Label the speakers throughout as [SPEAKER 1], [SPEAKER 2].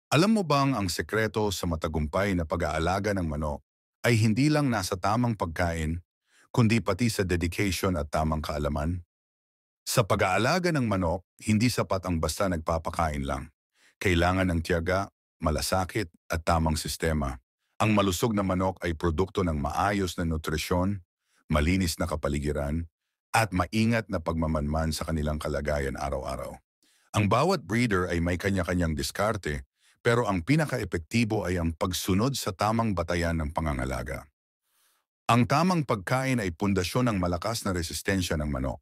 [SPEAKER 1] Alam mo bang ang sekreto sa matagumpay na pag-aalaga ng manok ay hindi lang nasa tamang pagkain, kundi pati sa dedication at tamang kaalaman? Sa pag-aalaga ng manok, hindi sapat ang basta nagpapakain lang. Kailangan ng tiyaga, malasakit at tamang sistema. Ang malusog na manok ay produkto ng maayos na nutrisyon, malinis na kapaligiran, at maingat na pagmamanman sa kanilang kalagayan araw-araw. Ang bawat breeder ay may kanya-kanyang diskarte, pero ang pinaka-epektibo ay ang pagsunod sa tamang batayan ng pangangalaga. Ang tamang pagkain ay pundasyon ng malakas na resistensya ng manok.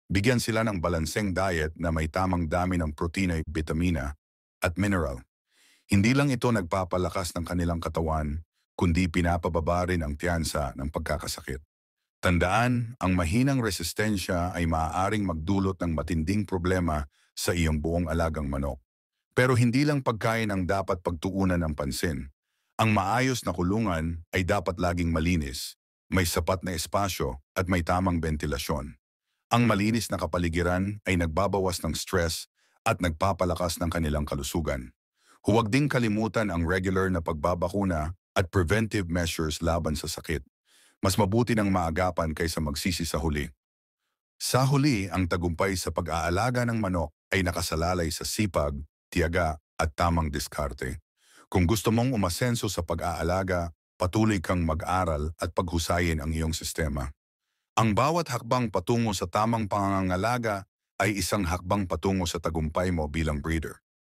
[SPEAKER 1] Bigyan sila ng balanseng diet na may tamang dami ng protina, bitamina at mineral. Hindi lang ito nagpapalakas ng kanilang katawan, kundi pinapababa rin ang tiyansa ng pagkakasakit. Tandaan, ang mahinang resistensya ay maaaring magdulot ng matinding problema sa iyong buong alagang manok. Pero hindi lang pagkain ang dapat pagtuunan ng pansin. Ang maayos na kulungan ay dapat laging malinis, may sapat na espasyo at may tamang ventilasyon. Ang malinis na kapaligiran ay nagbabawas ng stress at nagpapalakas ng kanilang kalusugan. Huwag ding kalimutan ang regular na pagbabakuna at preventive measures laban sa sakit. Mas mabuti ng maagapan kaysa magsisi sa huli. Sa huli, ang tagumpay sa pag-aalaga ng manok ay nakasalalay sa sipag, tiyaga at tamang diskarte. Kung gusto mong umasenso sa pag-aalaga, patuloy kang mag-aral at paghusayin ang iyong sistema. Ang bawat hakbang patungo sa tamang pangangalaga ay isang hakbang patungo sa tagumpay mo bilang breeder.